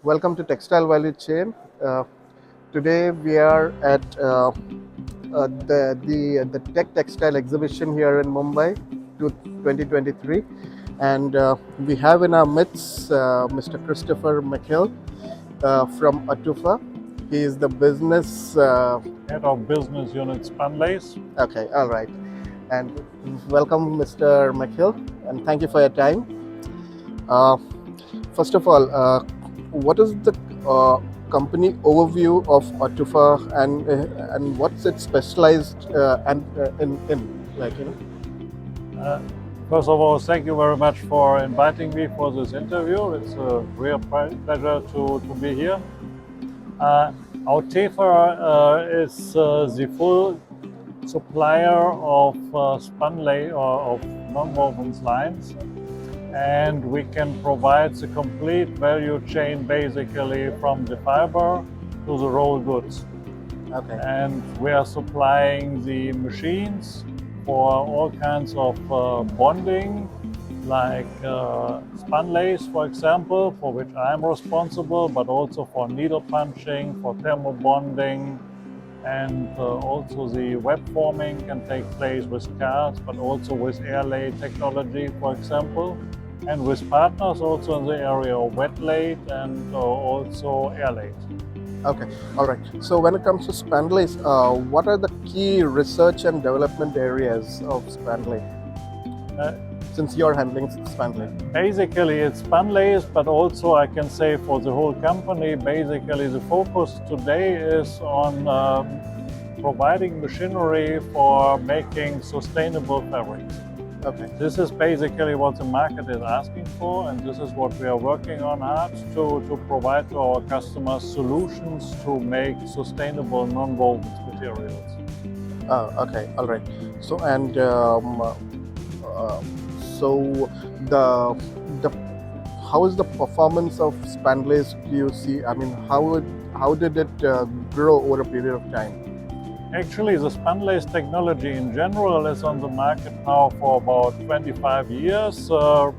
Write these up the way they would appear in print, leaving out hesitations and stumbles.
Welcome to Textile Value Chain. Today we are at the Tech Textile exhibition here in Mumbai, 2023, and we have in our midst Mr. Christopher Machill from AUTEFA. He is the business Head of Business Unit Spunlace. Okay, all right, and welcome, Mr. Machill, and thank you for your time. First of all, what is the company overview of AUTEFA and what's it specialized in? First of all, thank you very much for inviting me for this interview. It's a real pleasure to be here. AUTEFA is the full supplier of spunlace or of non-woven lines, and we can provide the complete value chain basically from the fiber to the raw goods. Okay. And we are supplying the machines for all kinds of bonding, like Spunlace, for example, for which I'm responsible, but also for needle punching, for thermal bonding, and also the web forming can take place with cards, but also with air lay technology, for example, and with partners also in the area of wet laid and also air laid. Okay, all right. So when it comes to Spunlace, what are the key research and development areas of Spunlace? Since you're handling Spunlace. Basically, it's Spunlace, but also I can say for the whole company, basically the focus today is on providing machinery for making sustainable fabrics. Okay. This is basically what the market is asking for, and this is what we are working on hard to provide to our customers solutions to make sustainable non-woven materials. Okay, all right. So and so the how is the performance of Spunlace? Do you see? I mean, how did it grow over a period of time? Actually, the Spunlace technology in general is on the market now for about 25 years, so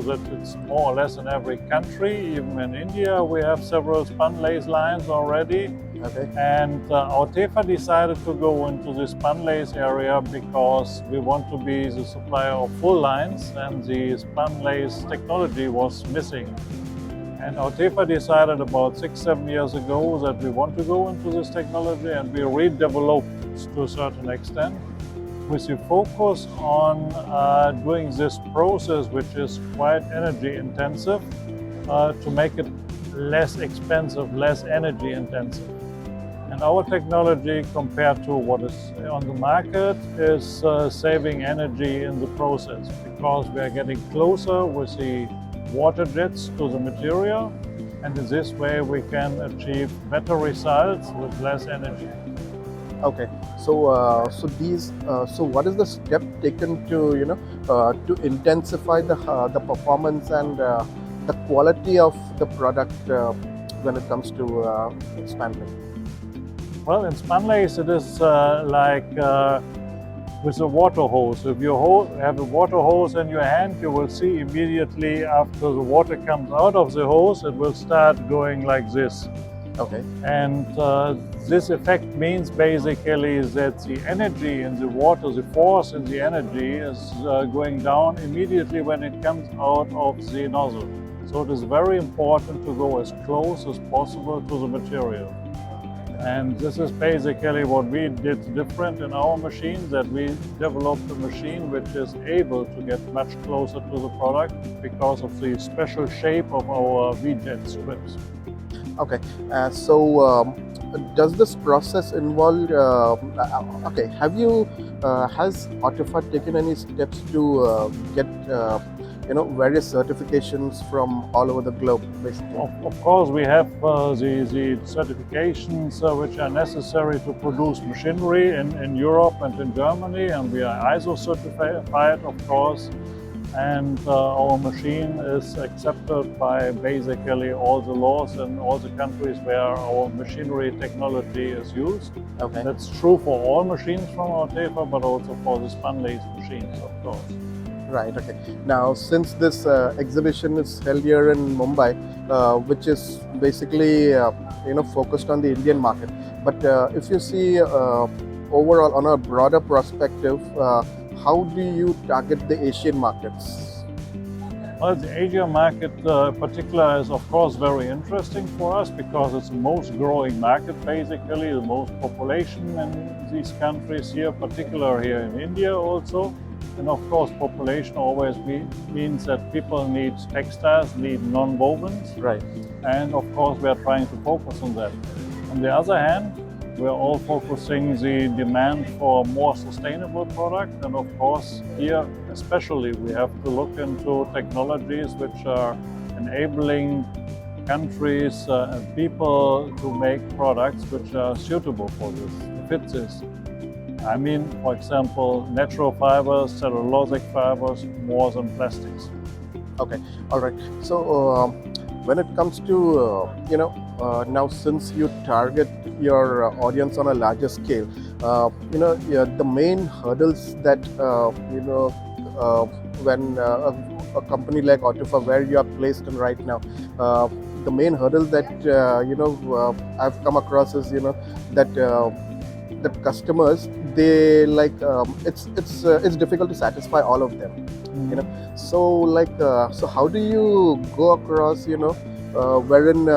that it's more or less in every country. Even in India, we have several Spunlace lines already. Okay. And AUTEFA decided to go into the Spunlace area because we want to be the supplier of full lines, and the Spunlace technology was missing. And AUTEFA decided about 6-7 years ago that we want to go into this technology, and we redeveloped it to a certain extent with the focus on doing this process, which is quite energy intensive, to make it less expensive, less energy intensive. And our technology, compared to what is on the market, is saving energy in the process, because we are getting closer with the water jets to the material, and in this way we can achieve better results with less energy. Okay, so so what is the step taken to to intensify the performance and the quality of the product when it comes to Spunlace? Well, in Spunlace it is with a water hose. If you have a water hose in your hand, you will see immediately after the water comes out of the hose, it will start going like this. Okay. And this effect means basically that the energy in the water, the force in the energy is going down immediately when it comes out of the nozzle. So it is very important to go as close as possible to the material. And this is basically what we did different in our machine, that we developed a machine which is able to get much closer to the product because of the special shape of our V-jet strips. Okay, so does this process involve, okay, has AUTEFA taken any steps to get various certifications from all over the globe, basically? Of course, we have the certifications which are necessary to produce machinery in Europe and in Germany, and we are ISO certified, of course, and our machine is accepted by basically all the laws in all the countries where our machinery technology is used. Okay. That's true for all machines from AUTEFA, but also for the Spunlace machines, of course. Right, okay. Now, since this exhibition is held here in Mumbai, which is basically focused on the Indian market. But if you see overall on a broader perspective, how do you target the Asian markets? Well, the Asia market in particular is of course very interesting for us because it's the most growing market, basically the most population in these countries here, particularly here in India also. And of course population always means that people need textiles, need non-wovens. Right. And of course we are trying to focus on that. On the other hand, we're all focusing the demand for more sustainable product, and of course here especially we have to look into technologies which are enabling countries and people to make products which are suitable for this, to fit this. I mean, for example, natural fibers, cellulosic fibers, more than plastics. Okay, all right. So when it comes to now, since you target your audience on a larger scale, the main hurdles that when a company like AUTEFA, where you are placed in right now, the main hurdle that I've come across is that customers, they like it's difficult to satisfy all of them. So how do you go across wherein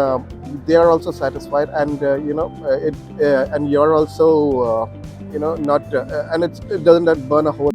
they are also satisfied, and and you're also not and it doesn't burn a hole.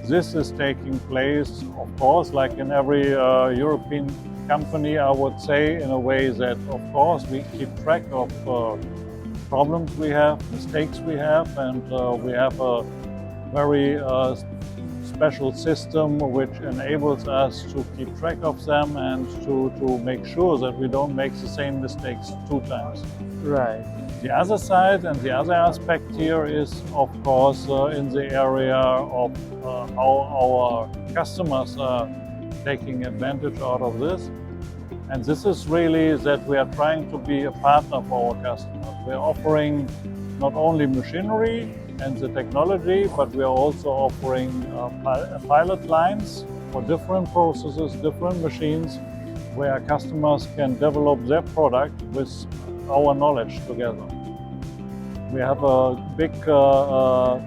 This is taking place, of course, like in every European company, I would say, in a way that, of course, we keep track of problems we have, mistakes we have, and we have a very special system which enables us to keep track of them and to make sure that we don't make the same mistakes 2 times. Right. The other side and the other aspect here is, of course, in the area of how our customers are taking advantage out of this. And this is really that we are trying to be a partner for our customers. We're offering not only machinery and the technology, but we are also offering pilot lines for different processes, different machines, where customers can develop their product with our knowledge together. We have a big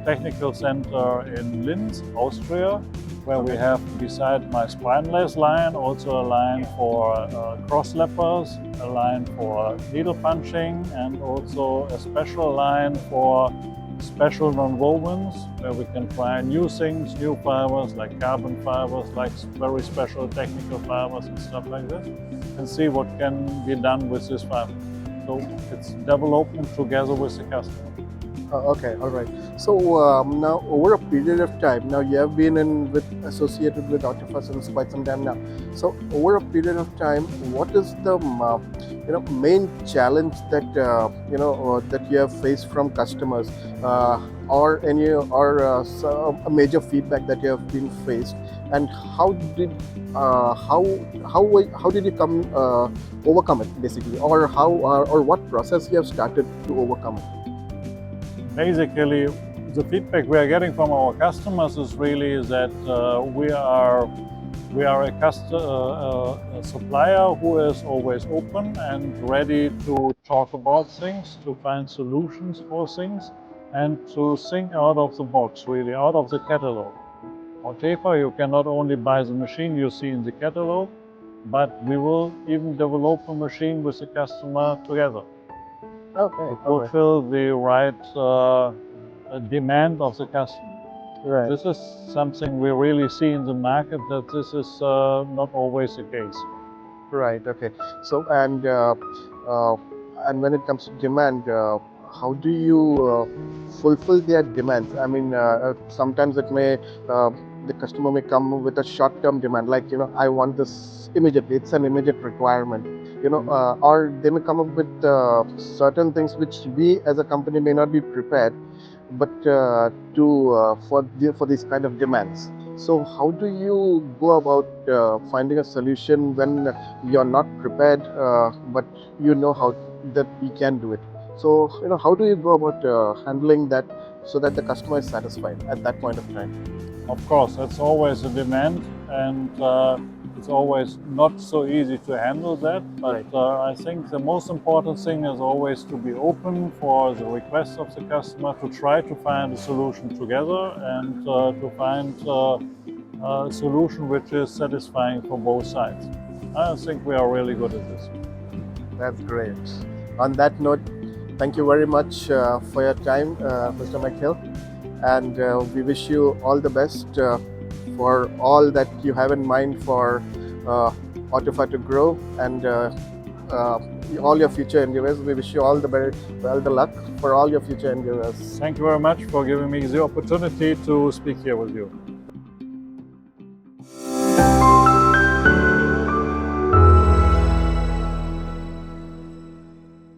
technical center in Linz, Austria, where we have, beside my Spunlace line, also a line for cross-lappers, a line for needle punching, and also a special line for special non-wovens, where we can try new things, new fibers like carbon fibers, like very special technical fibers and stuff like this, and see what can be done with this fiber. So it's development together with the customer. Okay, all right. So now, over a period of time, now you have been associated with AUTEFA since quite some time now. So over a period of time, what is the main challenge that that you have faced from customers, or a major feedback that you have been faced, and how did how did you overcome it basically, or or what process you have started to overcome it? Basically, the feedback we are getting from our customers is really that we are a supplier who is always open and ready to talk about things, to find solutions for things, and to think out of the box, really out of the catalog. AUTEFA, you can not only buy the machine you see in the catalog, but we will even develop a machine with the customer together Okay, to all right. fulfill the right demand of the customer. Right. This is something we really see in the market, that this is not always the case. Right. Okay. So, and when it comes to demand, how do you fulfill their demands? I mean, sometimes the customer may come with a short-term demand, like, I want this immediately. It's an immediate requirement. Or they may come up with certain things which we as a company may not be prepared, but to for these kind of demands. So how do you go about finding a solution when you're not prepared, but you know how that we can do it? So how do you go about handling that so that the customer is satisfied at that point of time? Of course, that's always a demand, and it's always not so easy to handle that. But Right. I think the most important thing is always to be open for the requests of the customer, to try to find a solution together, and to find a solution which is satisfying for both sides. I think we are really good at this. That's great. On that note, thank you very much for your time, Mr. Machill, and we wish you all the best for all that you have in mind for AUTEFA to grow, and uh, all your future endeavors. We wish you all the luck for all your future endeavors. Thank you very much for giving me the opportunity to speak here with you.